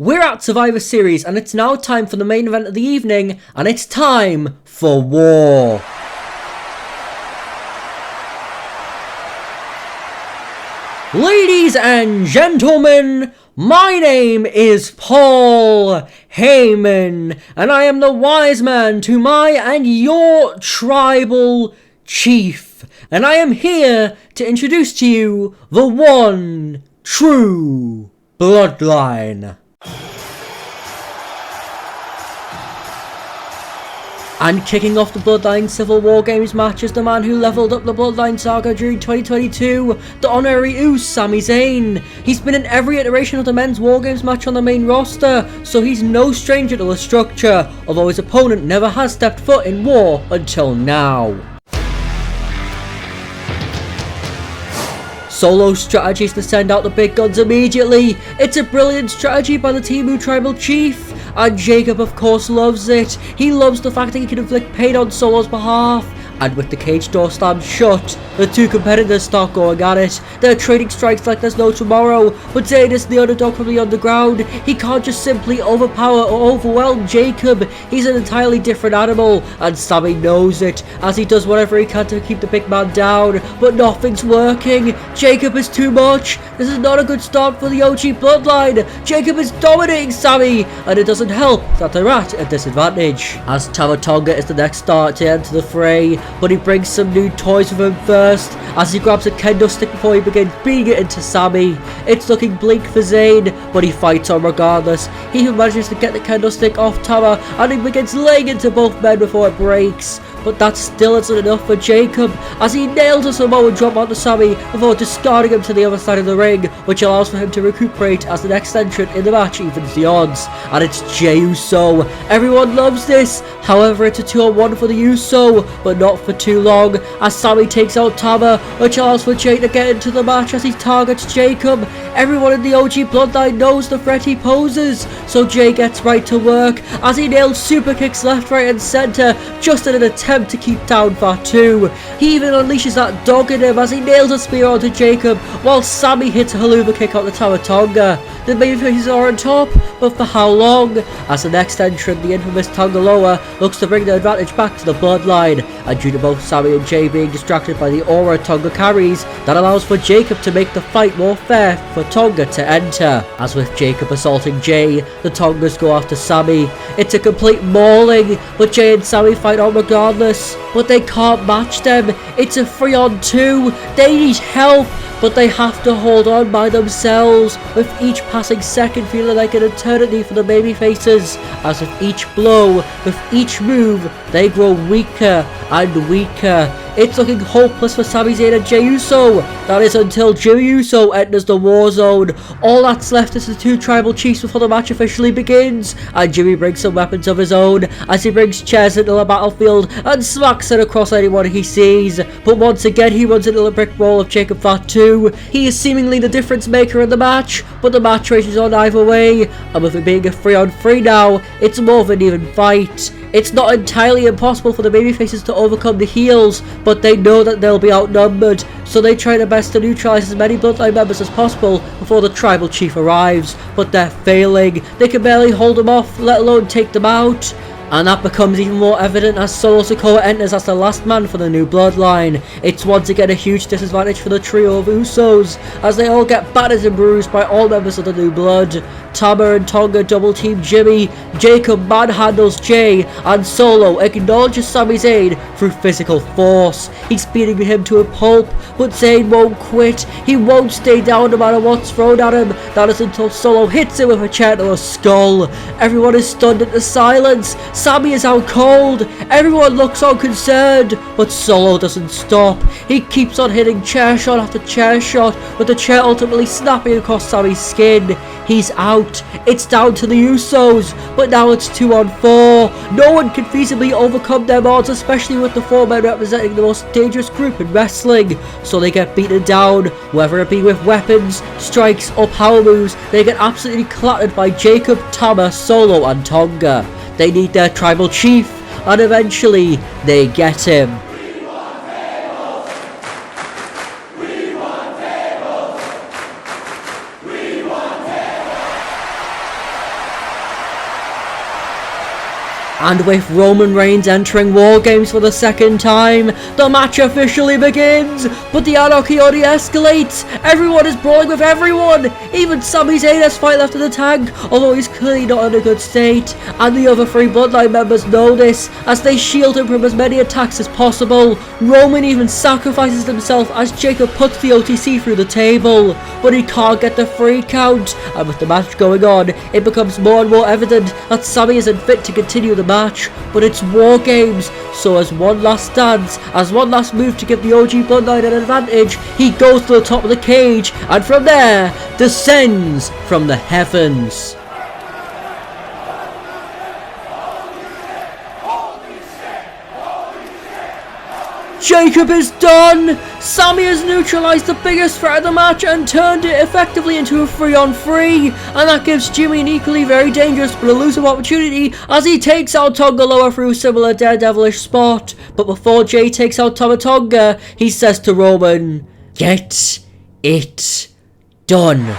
We're at Survivor Series and it's now time for the main event of the evening, and it's time for war. Ladies and gentlemen, my name is Paul Heyman, and I am the wise man to my and your tribal chief. And I am here to introduce to you the one true Bloodline. And kicking off the Bloodline Civil War Games match is the man who leveled up the Bloodline saga during 2022, the honorary Uce, Sami Zayn. He's been in every iteration of the men's War Games match on the main roster, so he's no stranger to the structure, although his opponent never has stepped foot in war until now. Solo's strategy is to send out the big guns immediately. It's a brilliant strategy by the Timu Tribal Chief, and Jacob of course loves it. He loves the fact that he can inflict pain on Solo's behalf. And with the cage door slammed shut, the two competitors start going at it. They're trading strikes like there's no tomorrow, but Zayn is the underdog from the underground. He can't just simply overpower or overwhelm Jacob. He's an entirely different animal, and Sami knows it, as he does whatever he can to keep the big man down, but nothing's working. Jacob is too much. This is not a good start for the OG Bloodline. Jacob is dominating Sami, and it doesn't help that they're at a disadvantage, as Tama Tonga is the next start to enter the fray. But he brings some new toys with him first, as he grabs a kendo stick before he begins beating it into Sami. It's looking bleak for Zayn, but he fights on regardless. He even manages to get the kendo stick off Tama, and he begins laying into both men before it breaks. But that still isn't enough for Jacob, as he nails a Samoan drop onto Sami before discarding him to the other side of the ring, which allows for him to recuperate as the next entrant in the match evens the odds. And it's Jey Uso. Everyone loves this. However, it's a 2-on-1 for the Uso, but not for too long, as Sami takes out Tama, which allows for Jey to get into the match as he targets Jacob. Everyone in the OG Bloodline knows the threat he poses, so Jey gets right to work as he nails super kicks left, right and centre, just in an attempt to keep down Fatu. He even unleashes that dog in him as he nails a spear onto Jacob, while Sami hits a haluva kick on the Tama Tonga. The babyfaces are on top, but for how long? As the next entrant, the infamous Tongaloa, looks to bring the advantage back to the Bloodline, and due to both Sami and Jey being distracted by the aura Tonga carries, that allows for Jacob to make the fight more fair for Tonga to enter. As with Jacob assaulting Jey, the Tongas go after Sami. It's a complete mauling, but Jey and Sami fight on regardless, but they can't match them. It's a 3-on-2. They need help, but they have to hold on by themselves, with each passing second feeling like an eternity for the babyfaces, as with each blow, with each move, they grow weaker and weaker. It's looking hopeless for Sami Zayn and Jey Uso. That is until Jey Uso enters the war zone. All that's left is the two tribal chiefs before the match officially begins, and Jimmy brings some weapons of his own as he brings chairs into the battlefield and smacks it across anyone he sees. But once again he runs into the brick wall of Jacob Fatu. He is seemingly the difference maker in the match, but the match rages on either way, and with it being a 3-on-3 now, it's more of an even fight. It's not entirely impossible for the babyfaces to overcome the heels, but they know that they'll be outnumbered, so they try their best to neutralize as many Bloodline members as possible before the tribal chief arrives, but they're failing. They can barely hold them off, let alone take them out. And that becomes even more evident as Solo Sikoa enters as the last man for the new Bloodline. It's once again a huge disadvantage for the trio of Usos, as they all get battered and bruised by all members of the new blood. Tama and Tonga double team Jimmy, Jacob manhandles Jey, and Solo acknowledges Sami Zayn through physical force. He's beating him to a pulp, but Zayn won't quit. He won't stay down no matter what's thrown at him. That is until Solo hits him with a chair to the skull. Everyone is stunned into silence. Sami is out cold. Everyone looks on concerned, but Solo doesn't stop. He keeps on hitting chair shot after chair shot, with the chair ultimately snapping across Sami's skin. He's out. It's down to the Usos, but now it's 2-on-4. No one can feasibly overcome their odds, especially with the 4 men representing the most dangerous group in wrestling. So they get beaten down, whether it be with weapons, strikes or power moves. They get absolutely clattered by Jacob, Tama, Solo and Tonga. They need their tribal chief, and eventually they get him. And with Roman Reigns entering War Games for the second time, the match officially begins, but the anarchy already escalates. Everyone is brawling with everyone. Even Sami Zayn has fight left in the tank, although he's clearly not in a good state. And the other three Bloodline members know this, as they shield him from as many attacks as possible. Roman even sacrifices himself as Jacob puts the OTC through the table, but he can't get the 3 count. And with the match going on, it becomes more and more evident that Sami isn't fit to continue the match, but it's War Games, so as one last dance, as one last move to give the OG Bloodline an advantage, he goes to the top of the cage, and from there, descends from the heavens. Jacob is done! Sami has neutralized the biggest threat of the match and turned it effectively into a 3-on-3, and that gives Jimmy an equally very dangerous but elusive opportunity as he takes out Tonga Loa through a similar daredevilish spot. But before Jay takes out Tama Tonga, he says to Roman, "Get it done."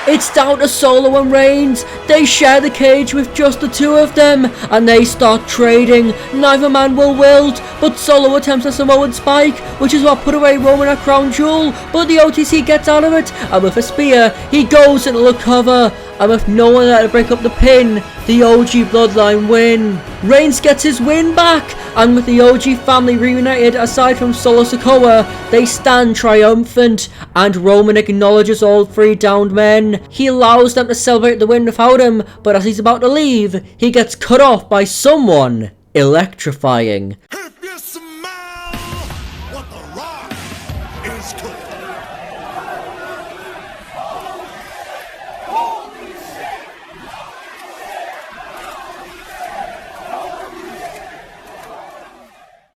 It's down to Solo and Reigns. They share the cage with just the two of them, and they start trading. Neither man will wilt, but Solo attempts a Samoan spike, which is what put away Roman at Crown Jewel, but the OTC gets out of it, and with a spear, he goes into the cover. And with no one there to break up the pin, the OG Bloodline win. Reigns gets his win back, and with the OG family reunited aside from Solo Sikoa, they stand triumphant, and Roman acknowledges all 3 downed men. He allows them to celebrate the win without him, but as he's about to leave, he gets cut off by someone electrifying.